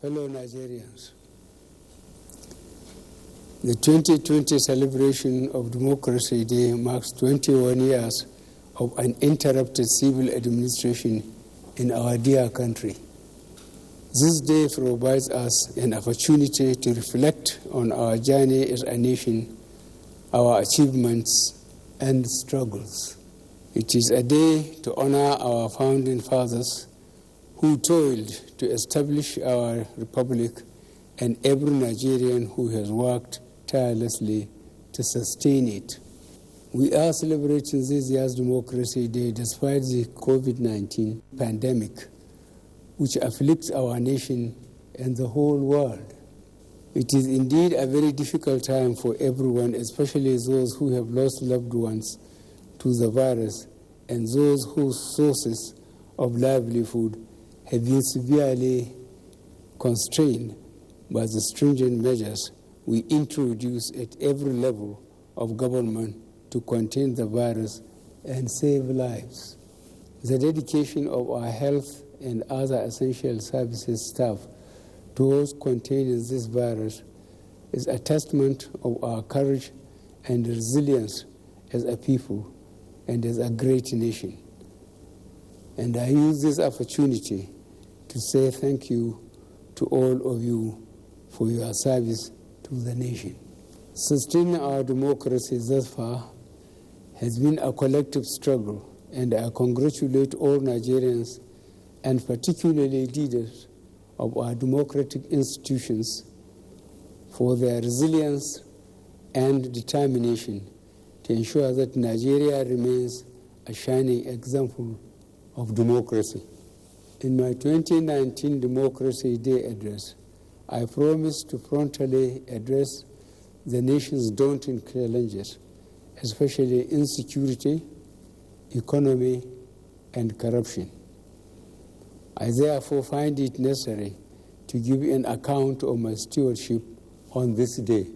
fellow Nigerians. The 2020 celebration of Democracy Day marks 21 years of uninterrupted civil administration in our dear country. This day provides us an opportunity to reflect on our journey as a nation, our achievements and struggles. It is a day to honor our founding fathers who toiled to establish our republic and every Nigerian who has worked tirelessly to sustain it. We are celebrating this year's Democracy Day despite the COVID-19 pandemic, which afflicts our nation and the whole world. It is indeed a very difficult time for everyone, especially those who have lost loved ones to the virus and those whose sources of livelihood have been severely constrained by the stringent measures we introduce at every level of government to contain the virus and save lives. The dedication of our health and other essential services staff towards containing this virus is a testament of our courage and resilience as a people and as a great nation. And I use this opportunity to say thank you to all of you for your service to the nation. Sustaining our democracy thus far has been a collective struggle, and I congratulate all Nigerians and particularly leaders of our democratic institutions for their resilience and determination to ensure that Nigeria remains a shining example of democracy. In my 2019 Democracy Day address, I promised to frontally address the nation's daunting challenges, especially insecurity, economy, and corruption. I therefore find it necessary to give an account of my stewardship on this day.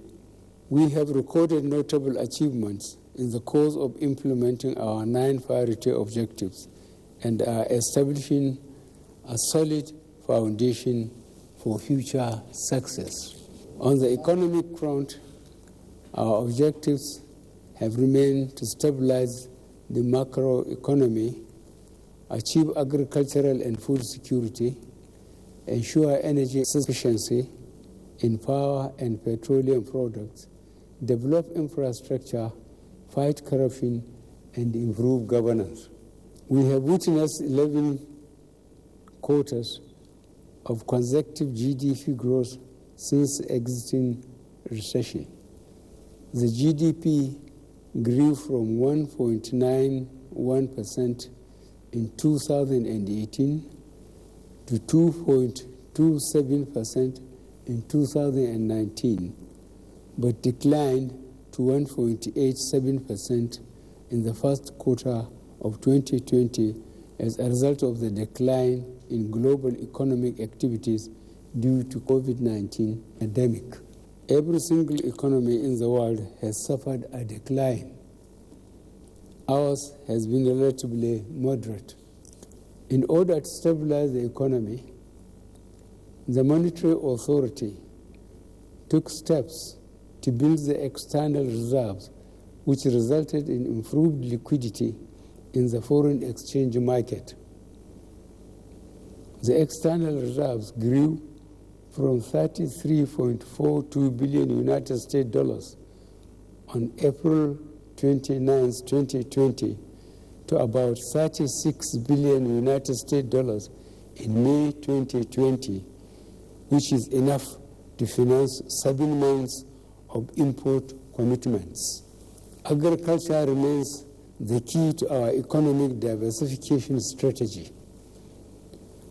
We have recorded notable achievements in the course of implementing our 9 priority objectives and are establishing a solid foundation for future success. On the economic front, our objectives have remained to stabilize the macroeconomy, achieve agricultural and food security, ensure energy sufficiency in power and petroleum products, develop infrastructure, fight corruption, and improve governance. We have witnessed 11 quarters of consecutive GDP growth since exiting recession. The GDP grew from 1.91% in 2018 to 2.27% in 2019, but declined to 1.87% in the first quarter of 2020 as a result of the decline in global economic activities due to COVID-19 pandemic. Every single economy in the world has suffered a decline. Ours has been relatively moderate. In order to stabilize the economy, the Monetary Authority took steps to build the external reserves, which resulted in improved liquidity in the foreign exchange market. The external reserves grew from $33.42 billion United States dollars on April 29, 2020, to about $36 billion United States dollars in May 2020, which is enough to finance 7 months of import commitments. Agriculture remains the key to our economic diversification strategy.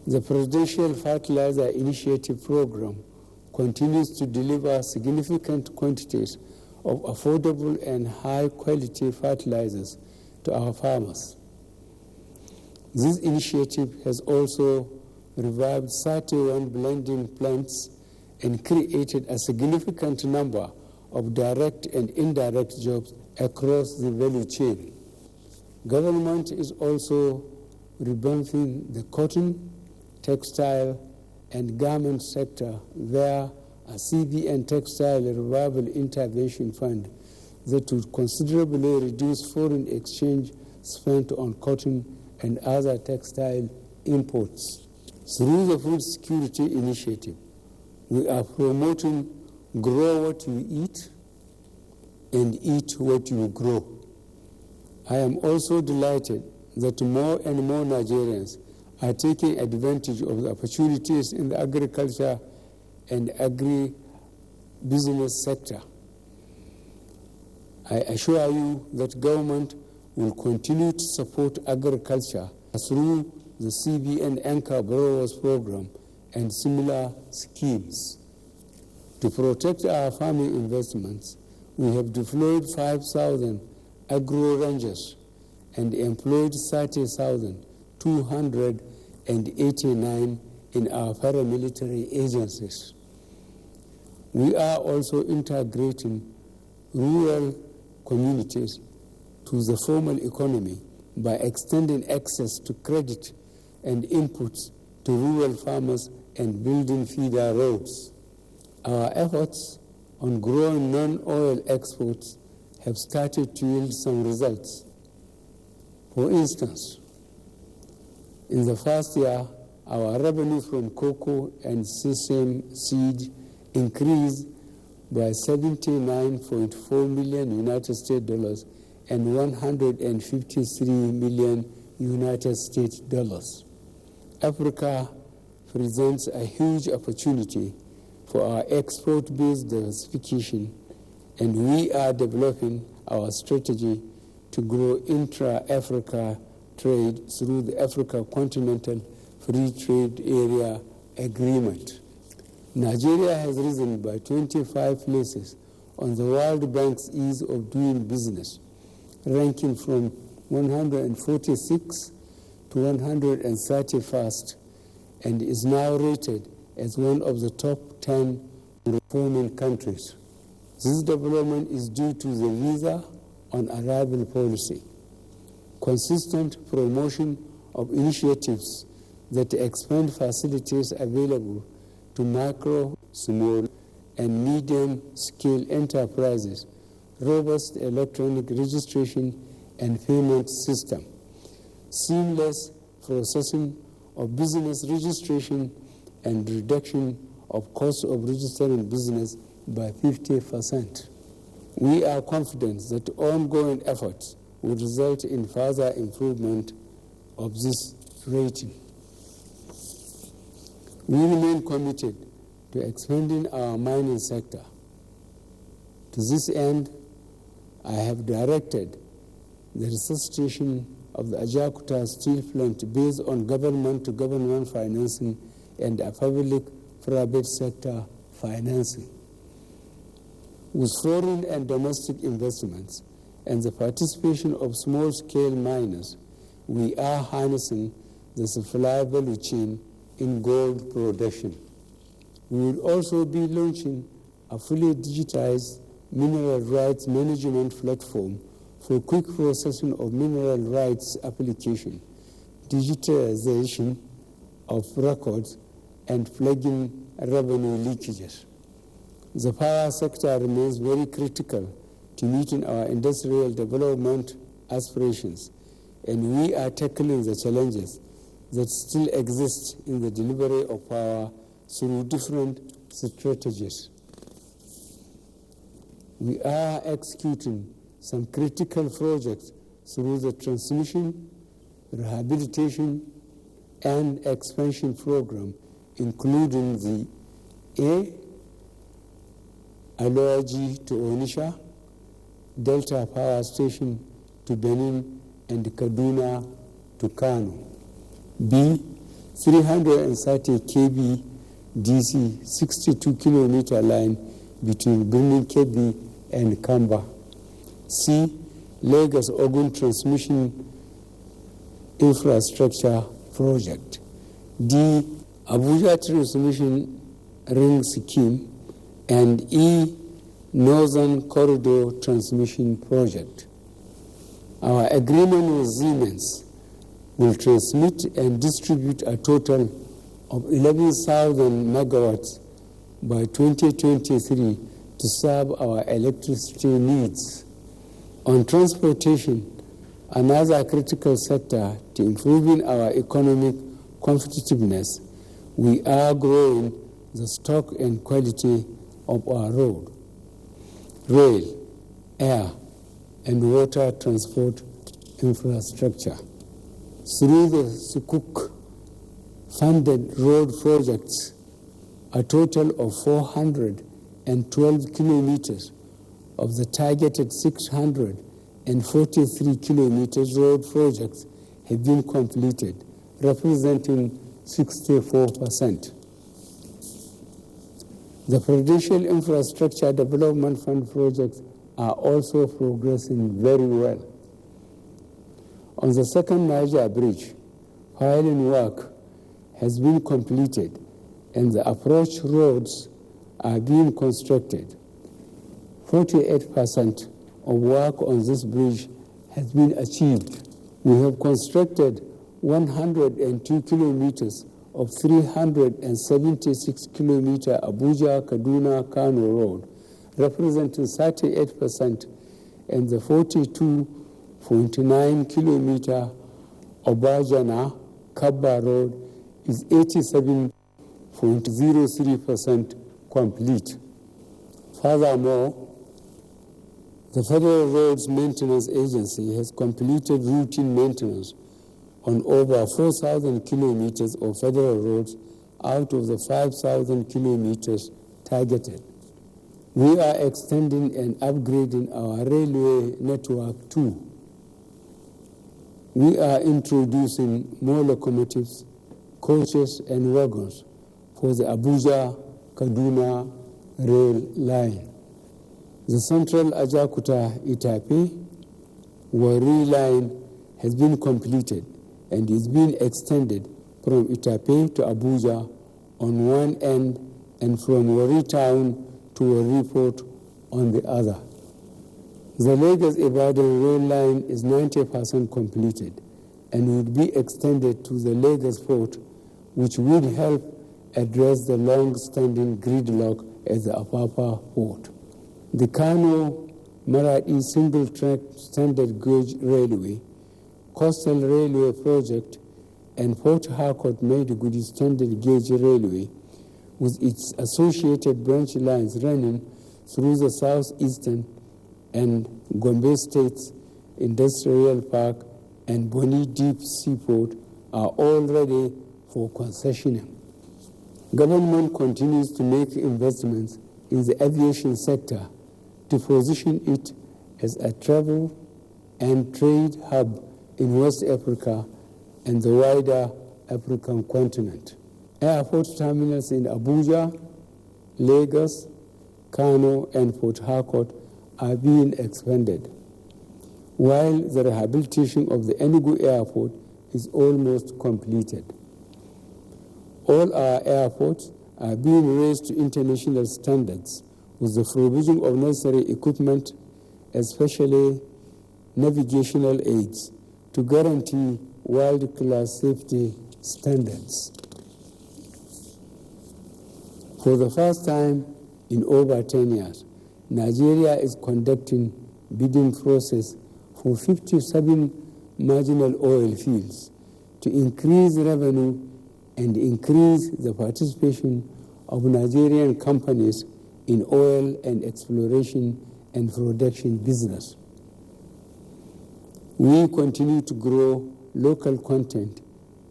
The Presidential Fertilizer Initiative Program continues to deliver significant quantities of affordable and high-quality fertilizers to our farmers. This initiative has also revived 31 blending plants and created a significant number of direct and indirect jobs across the value chain. Government is also revamping the cotton, textile, and garment sector via a CBN Textile Revival Intervention Fund that would considerably reduce foreign exchange spent on cotton and other textile imports. Through the Food Security Initiative, we are promoting grow what you eat and eat what you grow. I am also delighted that more and more Nigerians are taking advantage of the opportunities in the agriculture and agri-business sector. I assure you that government will continue to support agriculture through the CBN Anchor Borrowers Program and similar schemes. To protect our farming investments, we have deployed 5,000 agro-rangers and employed 30,289 in our paramilitary agencies. We are also integrating rural communities to the formal economy by extending access to credit and inputs to rural farmers and building feeder roads. Our efforts on growing non-oil exports have started to yield some results. For instance, in the first year, our revenue from cocoa and sesame seed increased by $79.4 million United States dollars and $153 million United States dollars. Africa presents a huge opportunity for our export-based diversification, and we are developing our strategy to grow intra-Africa trade through the Africa Continental Free Trade Area Agreement. Nigeria has risen by 25 places on the World Bank's Ease of Doing Business, ranking from 146 to 131st, and is now rated as one of the top 10 performing countries. This development is due to the visa on arrival policy, consistent promotion of initiatives that expand facilities available to micro, small, and medium-scale enterprises, robust electronic registration and payment system, seamless processing of business registration, and reduction of cost of registering business by 50%. We are confident that ongoing efforts will result in further improvement of this rating. We remain committed to expanding our mining sector. To this end, I have directed the resuscitation of the Ajaokuta steel plant based on government-to-government financing and a public-private sector financing. With foreign and domestic investments and the participation of small-scale miners, we are harnessing the supply value chain in gold production. We will also be launching a fully digitized mineral rights management platform for quick processing of mineral rights application, digitalization of records, and flagging revenue leakages. The power sector remains very critical to meeting our industrial development aspirations, and we are tackling the challenges that still exist in the delivery of power through different strategies. We are executing some critical projects through the transmission, rehabilitation, and expansion program, including the Aloaji to Onitsha, Delta Power Station to Benin, and Kaduna to Kano. B, 330 kV DC 62-kilometer line between Birnin Kebbi and Kamba. C, Lagos-Ogun Transmission Infrastructure Project. D, Abuja Transmission Ring Scheme. And E, Northern Corridor Transmission Project. Our agreement with Siemens will transmit and distribute a total of 11,000 megawatts by 2023 to serve our electricity needs. On transportation, another critical sector to improving our economic competitiveness, we are growing the stock and quality of our road, rail, air, and water transport infrastructure. Through the Sukuk-funded road projects, a total of 412 kilometers of the targeted 643 kilometers road projects have been completed, representing 64%. The Prudential Infrastructure Development Fund projects are also progressing very well. On the second Niger Bridge, piling work has been completed and the approach roads are being constructed. 48% of work on this bridge has been achieved. We have constructed 102 kilometers of 376 kilometer Abuja-Kaduna-Kano road, representing 38%, and the 42.9 kilometer Obajana-Kabba road is 87.03% complete. Furthermore, the Federal Roads Maintenance Agency has completed routine maintenance on over 4,000 kilometers of federal roads out of the 5,000 kilometers targeted. We are extending and upgrading our railway network too. We are introducing more locomotives, coaches, and wagons for the Abuja-Kaduna rail line. The Central Ajakuta-Itape Wari line has been completed and is being extended from Itape to Abuja on one end and from Wari town to Wari port on the other. The Lagos-Ibadan rail line is 90% completed and will be extended to the Lagos port, which would help address the long-standing gridlock at the Apapa port. The Kano-Maradi single-track standard gauge railway, Coastal Railway Project, and Port Harcourt-Maiduguri standard gauge railway, with its associated branch lines running through the southeastern and Gombe States Industrial Park and Boni Deep Seaport, are all ready for concessioning. Government continues to make investments in the aviation sector to position it as a travel and trade hub in West Africa and the wider African continent. Airport terminals in Abuja, Lagos, Kano, and Port Harcourt are being expanded, while the rehabilitation of the Enugu Airport is almost completed. All our airports are being raised to international standards with the provision of necessary equipment, especially navigational aids, to guarantee world-class safety standards. For the first time in over 10 years, Nigeria is conducting bidding process for 57 marginal oil fields to increase revenue and increase the participation of Nigerian companies in oil and exploration and production business. We continue to grow local content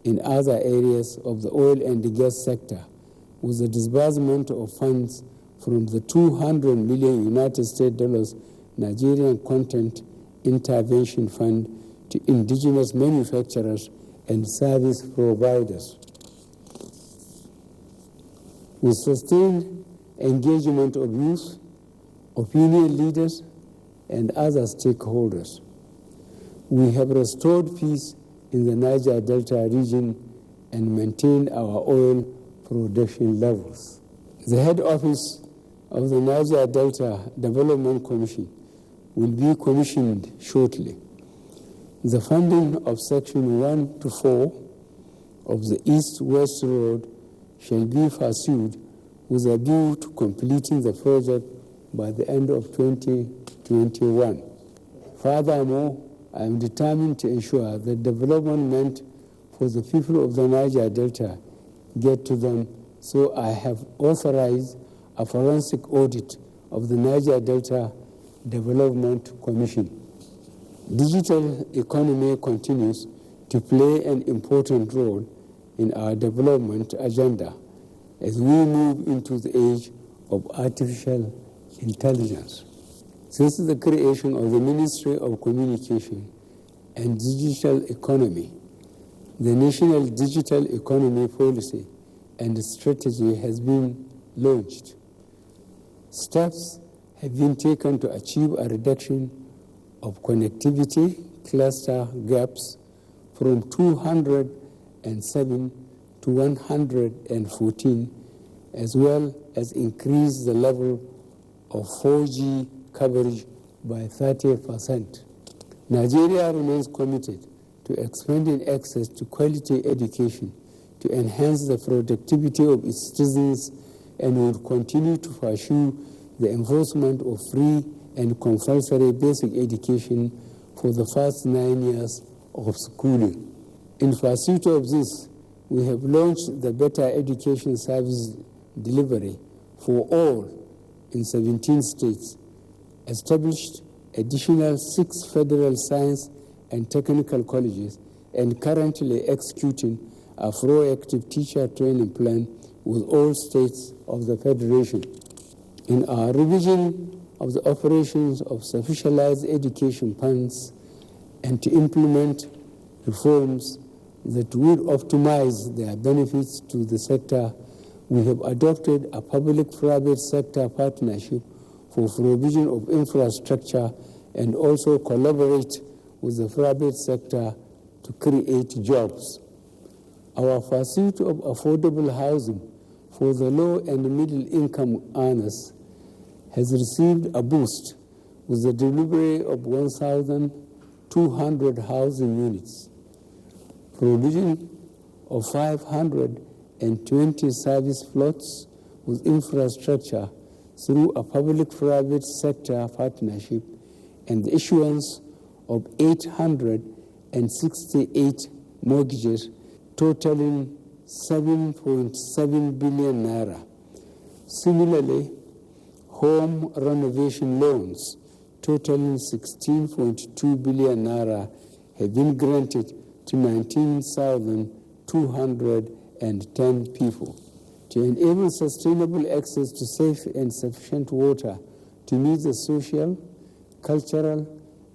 in other areas of the oil and the gas sector with the disbursement of funds from the $200 million United States dollars Nigerian Content Intervention Fund to indigenous manufacturers and service providers. With sustained engagement of youth, opinion leaders, and other stakeholders, we have restored peace in the Niger Delta region and maintained our oil production levels. The head office of the Niger Delta Development Commission will be commissioned shortly. The funding of Section 1 to 4 of the East-West Road shall be pursued with a view to completing the project by the end of 2021. Furthermore, I am determined to ensure that development meant for the people of the Niger Delta get to them, so I have authorized a forensic audit of the Niger Delta Development Commission. Digital economy continues to play an important role in our development agenda as we move into the age of artificial intelligence. Since the creation of the Ministry of Communication and Digital Economy, the National Digital Economy Policy and Strategy has been launched. Steps have been taken to achieve a reduction of connectivity cluster gaps from 207 to 114, as well as increase the level of 4G coverage by 30%. Nigeria remains committed to expanding access to quality education to enhance the productivity of its citizens, and will continue to pursue the enforcement of free and compulsory basic education for the first 9 years of schooling. In pursuit of this, we have launched the Better Education Service Delivery for all in 17 states, established additional 6 federal science and technical colleges, and currently executing a proactive teacher training plan with all states of the Federation. In our revision of the operations of specialized education funds and to implement reforms that would optimize their benefits to the sector, we have adopted a public-private sector partnership for provision of infrastructure and also collaborate with the private sector to create jobs. Our pursuit of affordable housing for the low and middle income earners has received a boost with the delivery of 1,200 housing units, provision of 520 service plots with infrastructure through a public-private sector partnership, and the issuance of 868 mortgages totaling 7.7 billion naira. Similarly, home renovation loans totaling 16.2 billion naira have been granted to 19,210 people. To enable sustainable access to safe and sufficient water to meet the social, cultural,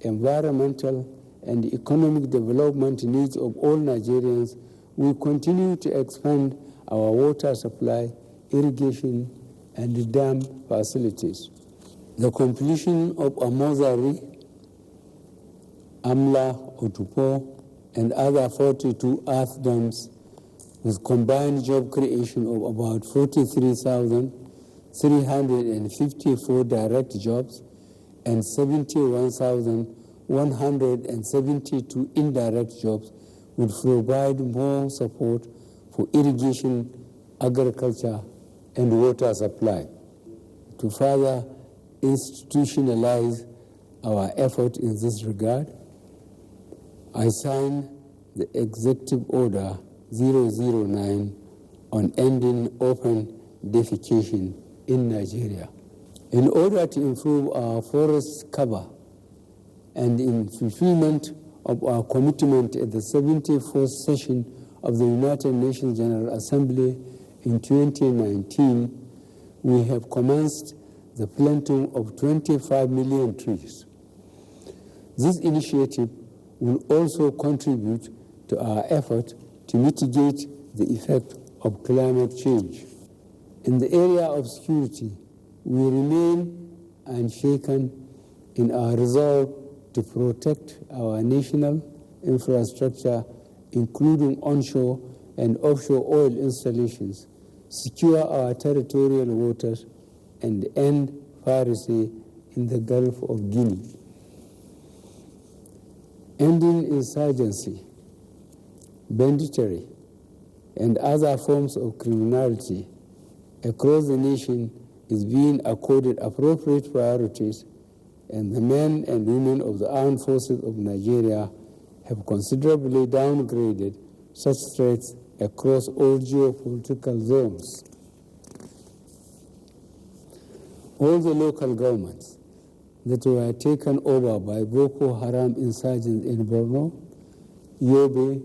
environmental, and economic development needs of all Nigerians, we continue to expand our water supply, irrigation, and dam facilities. The completion of Amozari, Amla, Otupo, and other 42 earth dams with combined job creation of about 43,354 direct jobs and 71,172 indirect jobs would provide more support for irrigation, agriculture, and water supply. To further institutionalize our effort in this regard, I sign the Executive Order 009 on ending open defecation in Nigeria. In order to improve our forest cover and in fulfillment of our commitment at the 74th session of the United Nations General Assembly in 2019, we have commenced the planting of 25 million trees. This initiative will also contribute to our effort to mitigate the effect of climate change. In the area of security, we remain unshaken in our resolve to protect our national infrastructure, including onshore and offshore oil installations, secure our territorial waters, and end piracy in the Gulf of Guinea. Ending insurgency, banditry, and other forms of criminality across the nation is being accorded appropriate priorities, and the men and women of the armed forces of Nigeria have considerably downgraded such threats across all geopolitical zones. All the local governments that were taken over by Boko Haram insurgents in Borno, Yobe,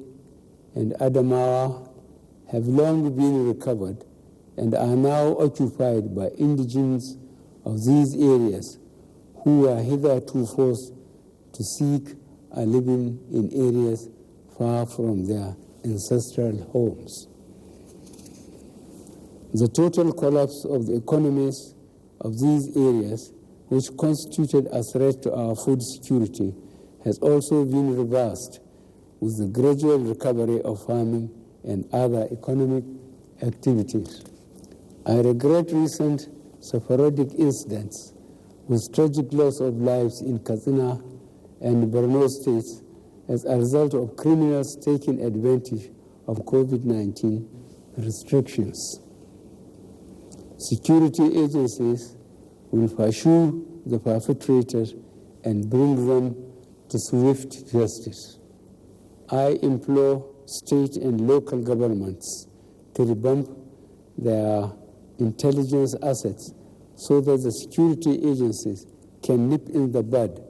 and Adamawa have long been recovered and are now occupied by indigenes of these areas who were hitherto forced to seek a living in areas far from their ancestral homes. The total collapse of the economies of these areas, which constituted a threat to our food security, has also been reversed with the gradual recovery of farming and other economic activities. I regret recent sporadic incidents with tragic loss of lives in Katsina and Borno states as a result of criminals taking advantage of COVID-19 restrictions. Security agencies will pursue the perpetrators and bring them to swift justice. I implore state and local governments to revamp their intelligence assets so that the security agencies can nip in the bud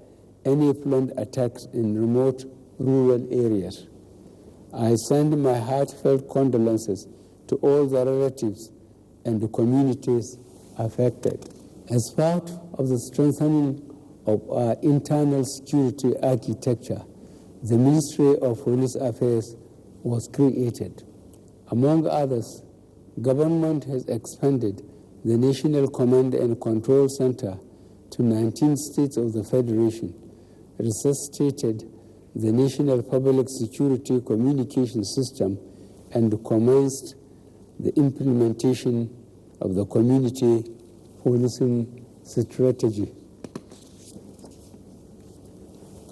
any planned attacks in remote rural areas. I send my heartfelt condolences to all the relatives and the communities affected. As part of the strengthening of our internal security architecture, the Ministry of Police Affairs was created. Among others, government has expanded the National Command and Control Center to 19 states of the Federation, resuscitated the National Public Security Communication System, and commenced the implementation of the community policing strategy.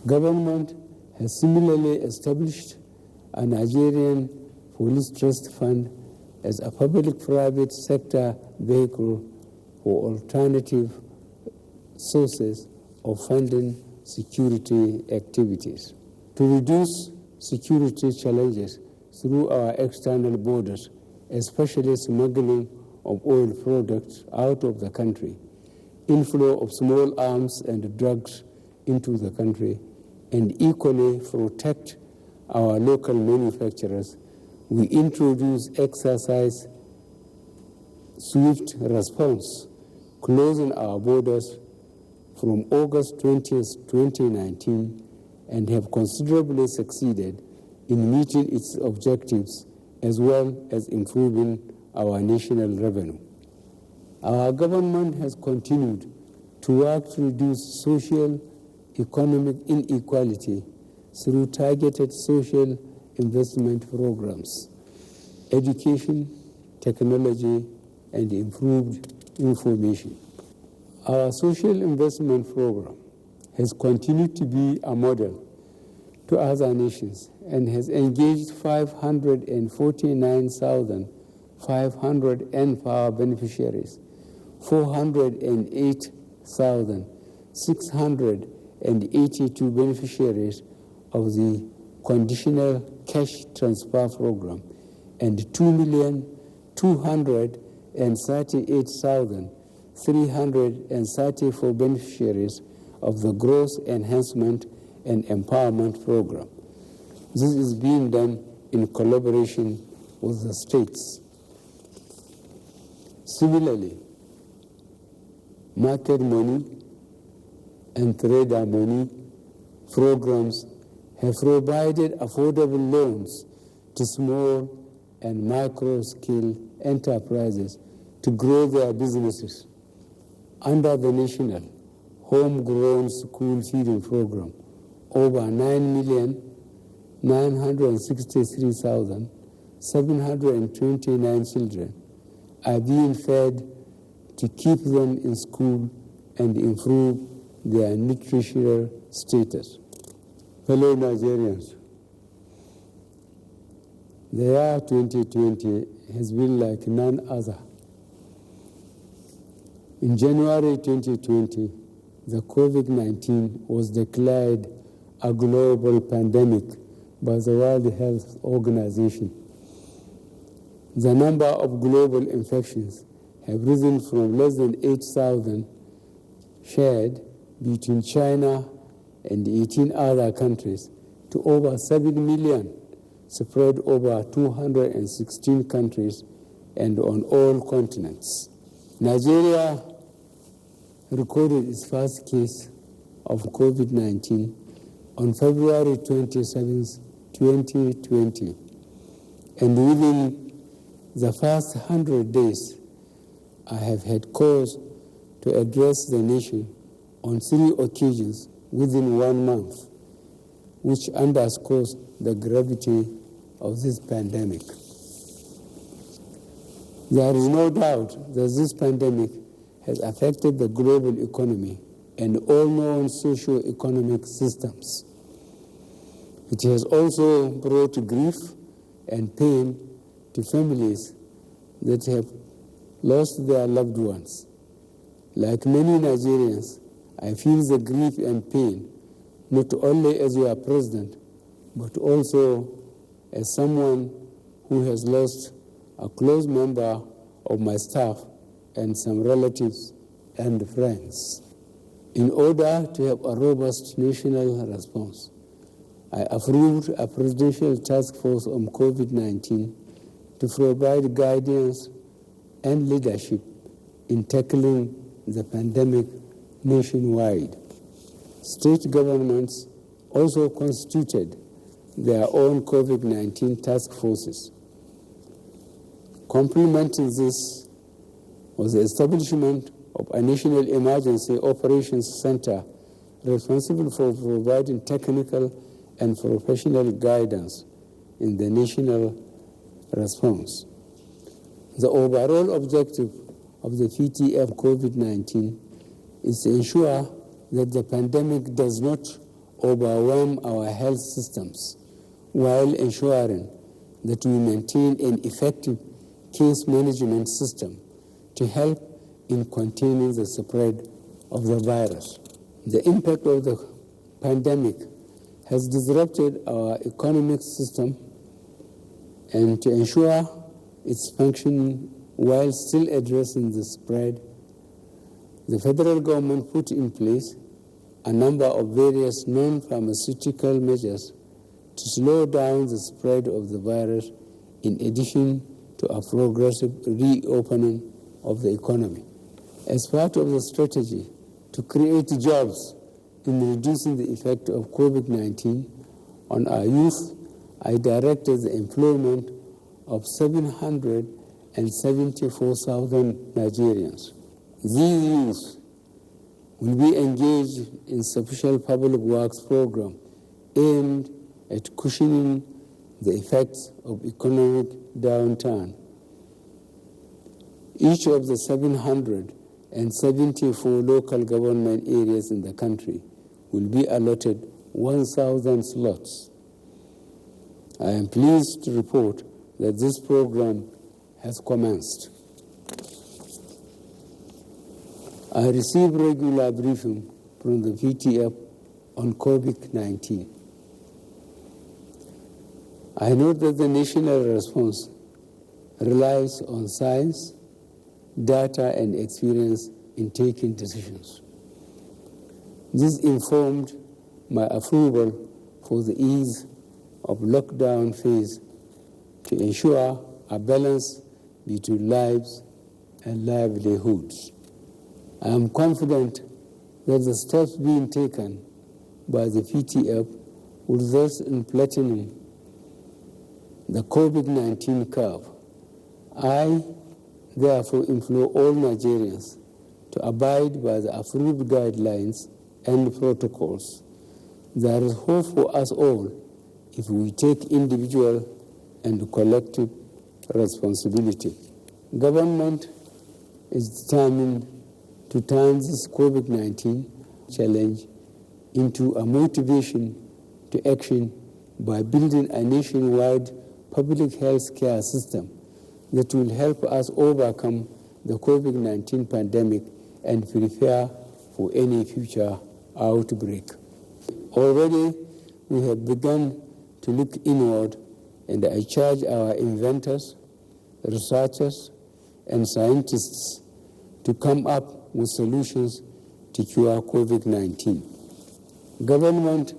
Government has similarly established a Nigerian Police Trust Fund as a public-private sector vehicle for alternative sources of funding security activities. To reduce security challenges through our external borders, especially smuggling of oil products out of the country, inflow of small arms and drugs into the country, and equally protect our local manufacturers, we introduce exercise swift response, closing our borders from August 20th, 2019, and have considerably succeeded in meeting its objectives as well as improving our national revenue. Our government has continued to work to reduce social economic inequality through targeted social investment programs, education, technology, and improved information. Our social investment program has continued to be a model to other nations and has engaged 549,500 N-Power beneficiaries, 408,682 beneficiaries of the Conditional Cash Transfer Program, and 2,238,334 beneficiaries of the Growth Enhancement and Empowerment Program. This is being done in collaboration with the states. Similarly, market money and trader money programs have provided affordable loans to small and micro-scale enterprises to grow their businesses. Under the national homegrown school feeding program, over 9,963,729 children are being fed to keep them in school and improve their nutritional status. Fellow Nigerians, The year 2020 has been like none other. In January 2020, the COVID-19 was declared a global pandemic by the World Health Organization. The number of global infections have risen from less than 8,000 shared between China and 18 other countries to over 7 million spread over 216 countries and on all continents. Nigeria recorded its first case of COVID-19 on February 27, 2020, and within the first 100 days, I have had cause to address the nation on 3 occasions within 1 month, which underscores the gravity of this pandemic. There is no doubt that this pandemic has affected the global economy and all known socio-economic systems. It has also brought grief and pain to families that have lost their loved ones. Like many Nigerians, I feel the grief and pain not only as your president, but also as someone who has lost a close member of my staff and some relatives and friends. In order to have a robust national response, I approved a presidential task force on COVID-19 to provide guidance and leadership in tackling the pandemic nationwide. State governments also constituted their own COVID-19 task forces. Complementing this was the establishment of a National Emergency Operations Center responsible for providing technical and professional guidance in the national response. The overall objective of the PTF COVID-19 is to ensure that the pandemic does not overwhelm our health systems while ensuring that we maintain an effective case management system to help in containing the spread of the virus. The impact of the pandemic has disrupted our economic system, and to ensure its functioning while still addressing the spread, the federal government put in place a number of various non-pharmaceutical measures to slow down the spread of the virus, in addition to a progressive reopening of the economy. As part of the strategy to create jobs in reducing the effect of COVID-19 on our youth, I directed the employment of 774,000 Nigerians. These youth will be engaged in special public works program aimed at cushioning the effects of economic downturn. Each of the 774 local government areas in the country will be allotted 1,000 slots. I am pleased to report that this program has commenced. I receive regular briefing from the VTF on COVID-19. I note that the national response relies on science, data, and experience in taking decisions. This informed my approval for the ease of lockdown phase to ensure a balance between lives and livelihoods. I am confident that the steps being taken by the PTF will result in flattening the COVID-19 curve. I therefore implore all Nigerians to abide by the approved guidelines and protocols. There is hope for us all if we take individual and collective responsibility. Government is determined to turn this COVID-19 challenge into a motivation to action by building a nationwide public health care system that will help us overcome the COVID-19 pandemic and prepare for any future outbreak. Already, we have begun to look inward, and I charge our inventors, researchers, and scientists to come up with solutions to cure COVID-19. Government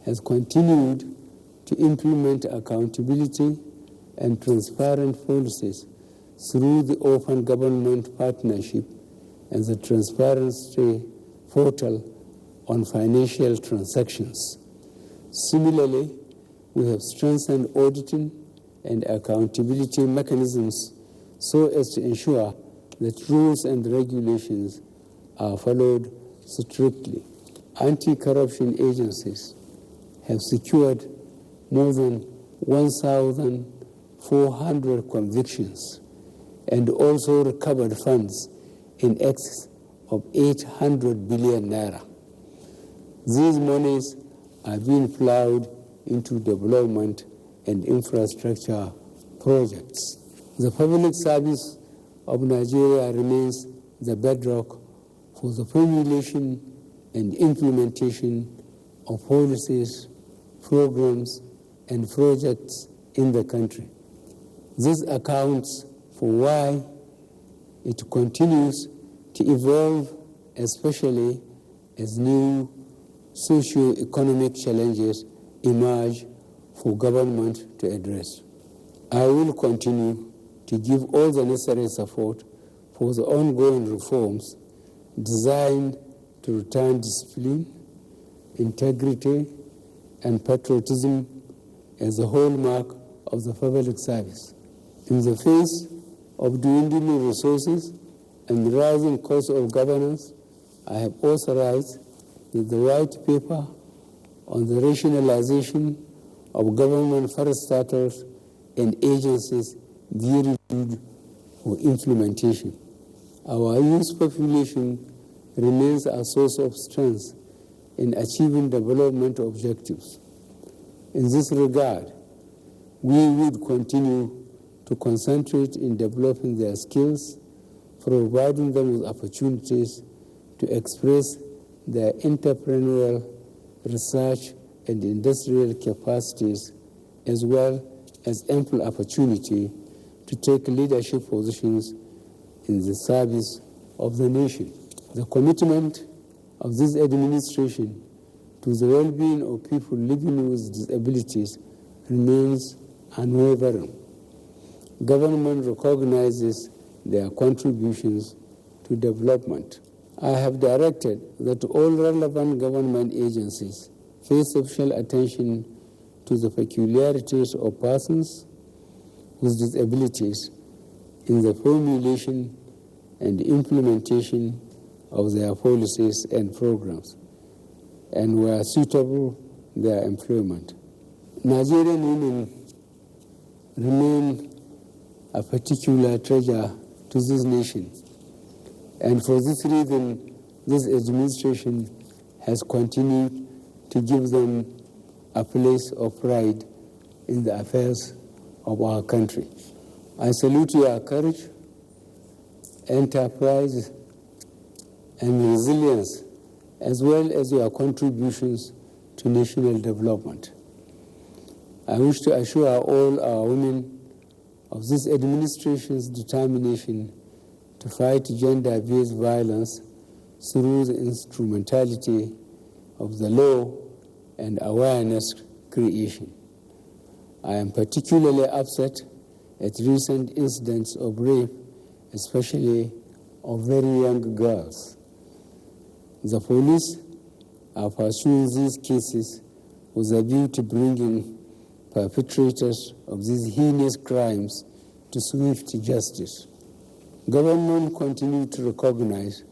has continued to implement accountability and transparent policies through the Open Government Partnership and the Transparency Portal on financial transactions. Similarly, we have strengthened auditing and accountability mechanisms so as to ensure that rules and regulations are followed strictly. Anti-corruption agencies have secured more than 1,400 convictions and also recovered funds in excess of 800 billion naira. These monies are being plowed into development and infrastructure projects. The public service of Nigeria remains the bedrock for the formulation and implementation of policies, programs, and projects in the country. This accounts for why it continues to evolve, especially as new socio-economic challenges emerge for government to address. I will continue to give all the necessary support for the ongoing reforms designed to return discipline, integrity, and patriotism as a hallmark of the public service. In the face of dwindling resources and rising costs of governance, I have authorized that the white paper on the rationalization of government parastatals and agencies be reviewed for implementation. Our youth population remains a source of strength in achieving development objectives. In this regard, we would continue to concentrate in developing their skills, providing them with opportunities to express their entrepreneurial, research, and industrial capacities, as well as ample opportunity to take leadership positions in the service of the nation. The commitment of this administration to the well-being of people living with disabilities remains unwavering. Government recognizes their contributions to development. I have directed that all relevant government agencies pay special attention to the peculiarities of persons with disabilities in the formulation and implementation of their policies and programs, and where suitable, their employment. Nigerian women remain a particular treasure to this nation, and for this reason, this administration has continued to give them a place of pride in the affairs of our country. I salute your courage, enterprise, and resilience, as well as your contributions to national development. I wish to assure all our women of this administration's determination to fight gender-based violence through the instrumentality of the law and awareness creation. I am particularly upset at recent incidents of rape, especially of very young girls. The police are pursuing these cases with a view to bringing perpetrators of these heinous crimes to swift justice. Government continue to recognize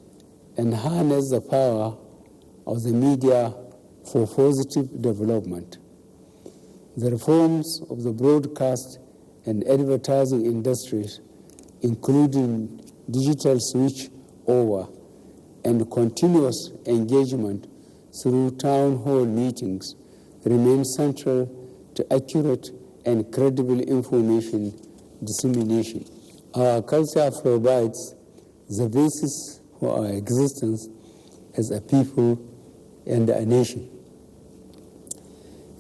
and harness the power of the media for positive development. The reforms of the broadcast and advertising industries, including digital switch over and continuous engagement through town hall meetings, remain central to accurate and credible information dissemination. Our culture provides the basis for our existence as a people and a nation.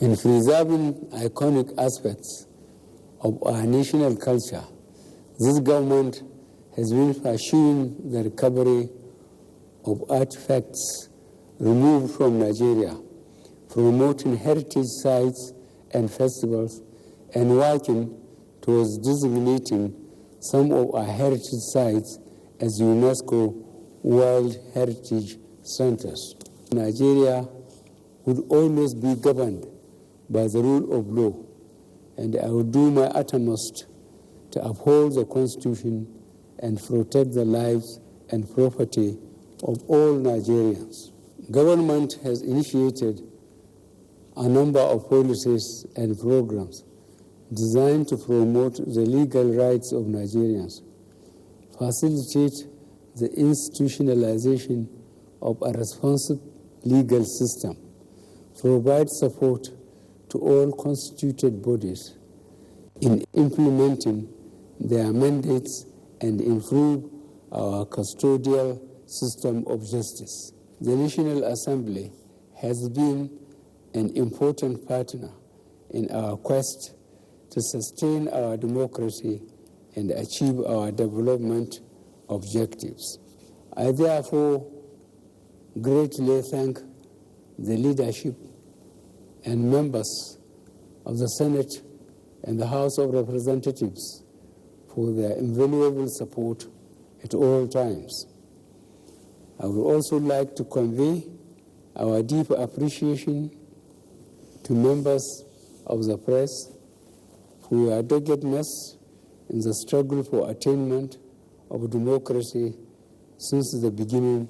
In preserving iconic aspects of our national culture, this government has been pursuing the recovery of artifacts removed from Nigeria, promoting heritage sites and festivals, and working towards designating some of our heritage sites as UNESCO World Heritage Centers. Nigeria would always be governed by the rule of law, and I will do my utmost to uphold the Constitution and protect the lives and property of all Nigerians. Government has initiated a number of policies and programs designed to promote the legal rights of Nigerians, facilitate the institutionalization of a responsive legal system, provide support to all constituted bodies in implementing their mandates, and improve our custodial system of justice. The National Assembly has been an important partner in our quest to sustain our democracy and achieve our development objectives. I therefore greatly thank the leadership and members of the Senate and the House of Representatives for their invaluable support at all times. I would also like to convey our deep appreciation to members of the press for your doggedness in the struggle for attainment of democracy since the beginning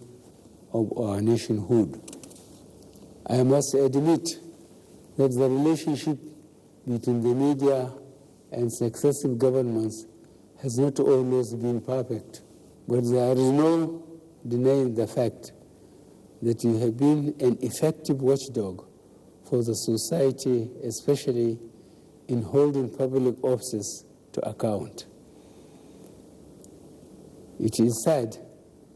of our nationhood. I must admit that the relationship between the media and successive governments has not always been perfect, but there is no denying the fact that you have been an effective watchdog for the society, especially in holding public offices to account. It is sad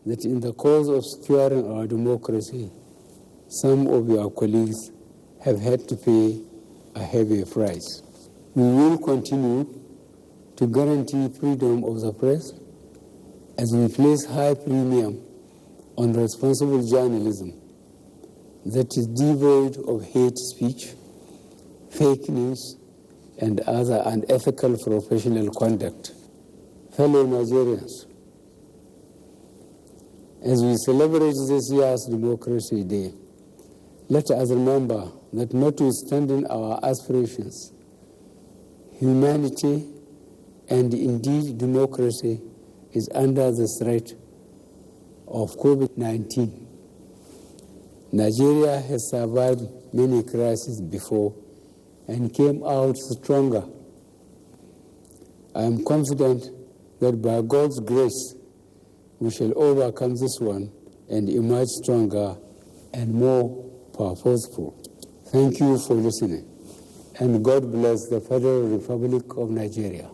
that in the cause of securing our democracy, some of your colleagues have had to pay a heavy price. We will continue to guarantee freedom of the press as we place high premium on responsible journalism that is devoid of hate speech, fake news, and other unethical professional conduct. Fellow Nigerians, as we celebrate this year's Democracy Day, let us remember that notwithstanding our aspirations, humanity and indeed democracy is under the threat of COVID-19. Nigeria has survived many crises before and came out stronger. I am confident that by God's grace, we shall overcome this one and emerge stronger and more purposeful. Thank you for listening, and God bless the Federal Republic of Nigeria.